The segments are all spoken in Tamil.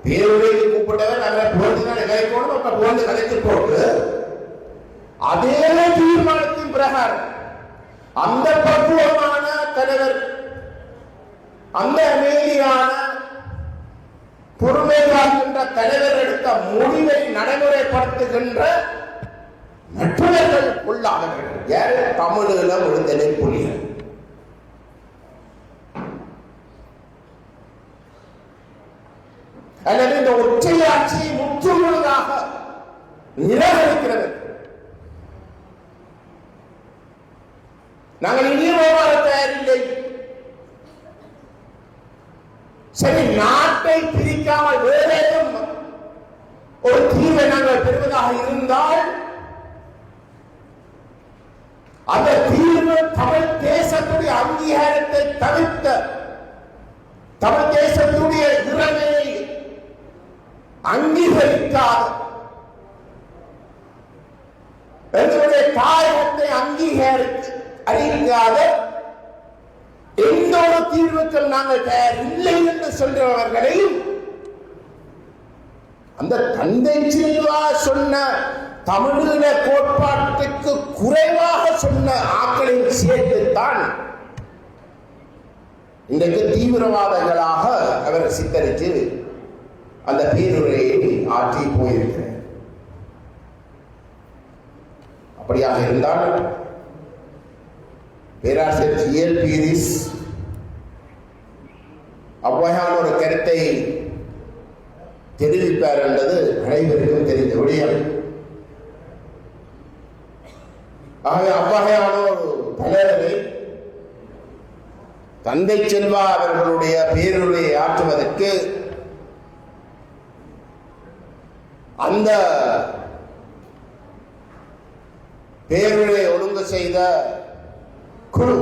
பேருரைக்கு கூப்பிட்டவர் அவரை புகழ்ந்து தான் கதைக்கணும். அப்ப புகழ்ந்து கதைக்கு போட்டு அதே தீர்மானத்தின் பிரகாரம் அந்த பக்குவமான தலைவர், அந்த அமைதியான பொறுமை காக்கின்ற தலைவர் எடுத்த முடிவை நடைமுறைப்படுத்துகின்ற மற்றவர்கள் உள்ளாதவர்கள் யார்? தமிழீழ விடுதலை புலிகள். அல்லது இந்த ஒற்றையாட்சியை முற்றுமுழுதாக நிராகரிக்கிறது. நாங்கள் இனியமாக தயாரில்லை. சரி, நாட்டை பிரிக்காமல் வேறேதும் ஒரு தீர்வை நாங்கள் பெறுவதாக இருந்தால் அந்த தீர்வு தமிழ் தேசத்துடைய அங்கீகாரத்தை தவிர்த்த, தமிழ் தேசத்துடைய இறைமையை அங்கீகரிக்காத, எங்களுடைய தாயகத்தை அங்கீகரித்து அறிவிக்காத எந்த ஒரு தீர்வுக்கும் நாங்கள் தயார் இல்லை என்று சொல்றவர்களையும் அந்த தந்தை செல்வா சொன்ன தமிழீழ கோட்பாட்டுக்கு குறைவாக சொன்ன ஆக்களின் சேர்த்துத்தான் இன்றைக்கு தீவிரவாதிகளாக அவர் சித்தரித்து அந்த பேருரையை ஆற்றி போயிருக்கிறார். அப்படியாக இருந்தால் பேராசிரியர் ஜிஎல் பீரிஸ் அவ்வகையான ஒரு கருத்தை தெரிவிப்பார் என்பது அனைவருக்கும் தெரிந்த விடயம். ஆகவே அவ்வகையான ஒரு தலைவரை தந்தை செல்வா அவர்களுடைய பேருரையை ஆற்றுவதற்கு அந்த பேருரை ஒழுங்கு செய்த குழு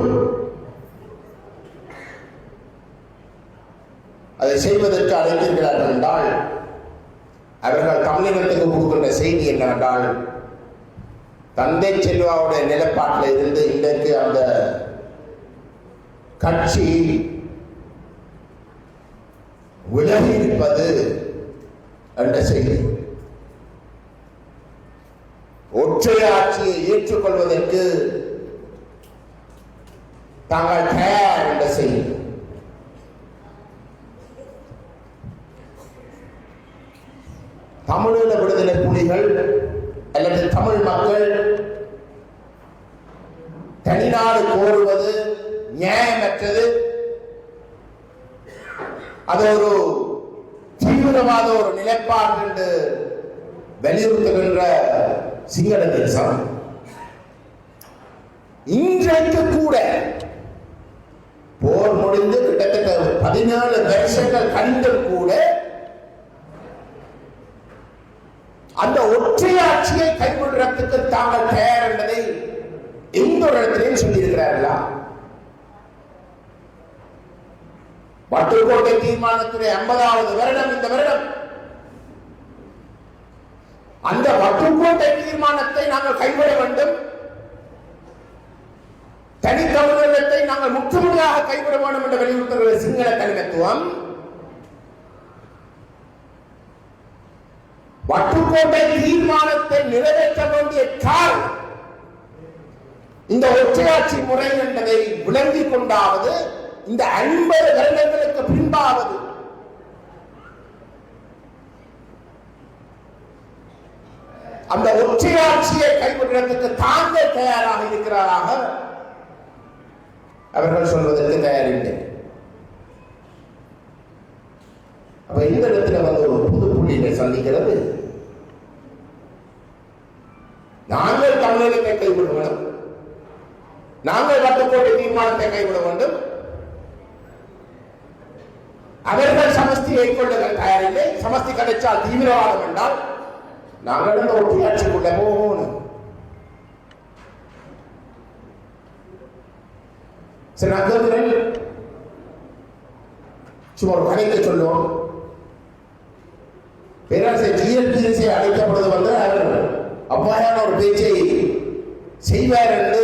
அதை செய்வதற்கு அழைத்திருக்கிறார்கள் என்றால் அவர்கள் தமிழகத்துக்கு கொடுக்கின்ற செய்தி என்னவென்றால், தந்தை செல்வாவுடைய நிலைப்பாட்டில் இருந்து இன்றைக்கு அந்த கட்சி விலகி இருப்பது என்ற செய்தி. ஒற்றை ஆட்சியை ஏற்றுக்கொள்வதற்கு தாங்கள் தயார் என்ற செய்தி. தமிழீழ விடுதலை புலிகள் அல்லது தமிழ் மக்கள் தனிநாடு கோருவது நியாயமற்றது. அது ஒரு தீவிரவாத ஒரு நிலைப்பாடு என்று வலியுறுத்துகின்ற சிங்கள தேசம் இன்றைக்கு கூட போர் முடிந்து கிட்டத்தட்ட 14 வருஷங்கள் கழிந்தும் கூட அந்த ஒற்றையாட்சியை கைவிடுறதுக்கு தாங்கள் தயார் என்பதை எந்த ஒரு இடத்திலையும் சொல்லியிருக்கிறார்களா? வட்டுக்கோட்டை தீர்மானத்துடைய 50வது வருடம் இந்த வருடம். அந்த வட்டுக்கோட்டை தீர்மானத்தை நாங்கள் கைவிட வேண்டும், தனித்தமிழகத்தை நாங்கள் முற்றுமுழுதாக கைவிட வேண்டும் என்று வலியுறுத்துகிற சிங்கள தலைமைத்துவம் வட்டுக்கோட்டை தீர்மானத்தை நிறைவேற்ற வேண்டிய காரணம் இந்த ஒற்றையாட்சி முறை என்பதை விளங்கிக் கொண்டாவது, இந்த 50 வருடங்களுக்கு பின்பாவது அந்த ஒற்றையாட்சியை கைவிடுவதற்கு தாங்கள் தயாராக இருக்கிறாராக அவர்கள் சொல்வதற்கு தயாரில்லை. அப்ப இந்த இடத்துல வந்து ஒரு புது புள்ளியை சந்திக்கிறது. நாங்கள் தமிழகத்தை கைவிட வேண்டும், நாங்கள் வட்டுக்கோட்டை தீர்மானத்தை கைவிட வேண்டும், அவர்கள் சமஸ்தியை கொள்ள தயாரில்லை, சமஸ்தி கிடைச்சால் தீவிரவாதம் என்றால் நாங்கள் இந்த ஒற்றையாட்சிக்குள்ள போகணும். சரி, நான் சும்மா ஒரு கதைக்கு சொல்லுவோம். பேராசிரியர் ஜிஎல் பீரிஸை அழைக்கப்படுவது வந்து அவர் அவ்வாறான ஒரு பேச்சை செய்வார் என்று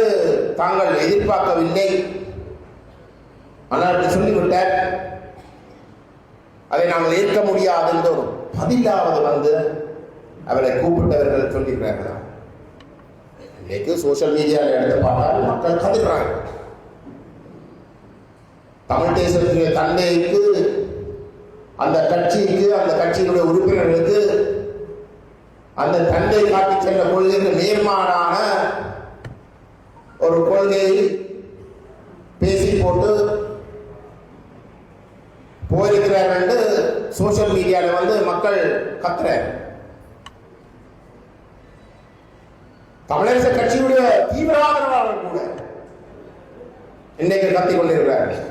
தாங்கள் எதிர்பார்க்கவில்லை. ஆனால் சொல்லிவிட்டார். அதை நாங்கள் ஏற்க முடியாது என்ற ஒரு பதிலாவது வந்து அவரை கூப்பிட்டவர்கள் சொல்லியிருக்கிறார்கள். இன்னைக்கு சோசியல் மீடியாவில் எடுத்து பார்த்தால் மக்கள் கதிர்றாங்க. தமிழ் தேசத்துடைய தந்தைக்கு, அந்த கட்சிக்கு, அந்த கட்சியினுடைய உறுப்பினர்களுக்கு அந்த தந்தை காட்டி சென்ற கொள்கைக்கு நேர்மாறான ஒரு கொள்கையை பேசி போட்டு போயிருக்கிறார்கள் என்று சோசியல் மீடியாவில் வந்து மக்கள் கத்துறார். தமிழரசு கட்சியுடைய தீவிரவாதவாளர்கள் கூட இன்னைக்கு கத்திக் கொண்டிருக்கிறார்கள்.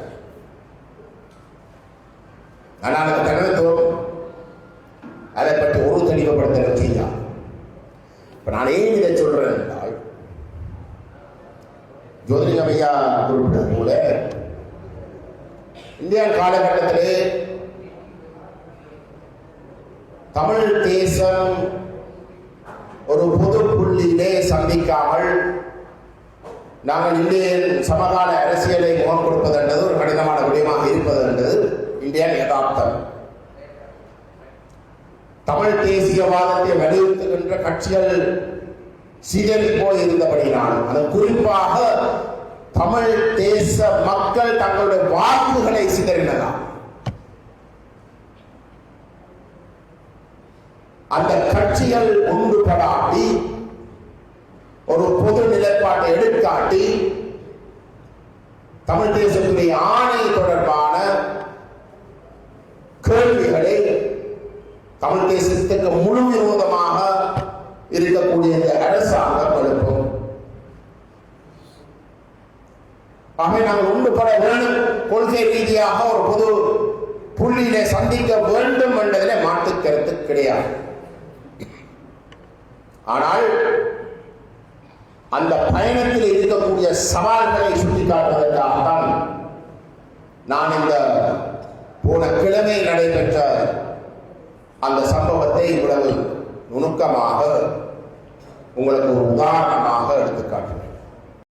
ஆனால் அந்த தலைமைத்துவம் அதை பற்றி ஒரு தெளிவுபடுத்த செய்யா. இப்ப நான் ஏன் இதை சொல்றேன் என்றால், ஜோதிலிங்கம் ஐயா குறிப்பிட்டது போல இந்தியா காலகட்டத்திலே தமிழ் தேசம் ஒரு பொது புள்ளியிலே சந்திக்காமல் நாங்கள் இந்திய சமகால அரசியலை முகம் கொடுப்பது என்றது ஒரு கடினமான விடயமாக இருப்பது என்றது இந்தியா யதார்த்தம். தமிழ் தேசியவாதத்தை வலியுறுத்துகின்ற கட்சிகள் சிதறி போயிருந்தபடினால், அது குறிப்பாக தமிழ் தேச மக்கள் தங்களுடைய வாக்குகளை சிதறினதாம். அந்த கட்சிகள் ஒன்றுபடாட்டி ஒரு பொது நிலைப்பாட்டை எடுக்காட்டி தமிழ் தேசத்துடைய ஆணை தொடர்பான கேள்விகளை தமிழ் தேசத்துக்கு முழு விரோதமாக இருக்கக்கூடிய இந்த அரசாங்கம் எழுப்பும். ஆகவே நாங்கள் ஒன்றுபட வேண்டும், கொள்கை ரீதியாக ஒரு பொது புள்ளியிலே சந்திக்க வேண்டும் என்பதிலே மாற்று கருத்து கிடையாது. ஆனால் அந்த பயணத்தில் இருக்கக்கூடிய சவால்களை சுட்டிக்காட்டுவதற்காகத்தான் நான் இந்த போன கிழமை நடைபெற்ற அந்த சம்பவத்தை இவ்வளவு நுணுக்கமாக உங்களுக்கு ஒரு உதாரணமாக எடுத்துக்காட்டுகிறேன்.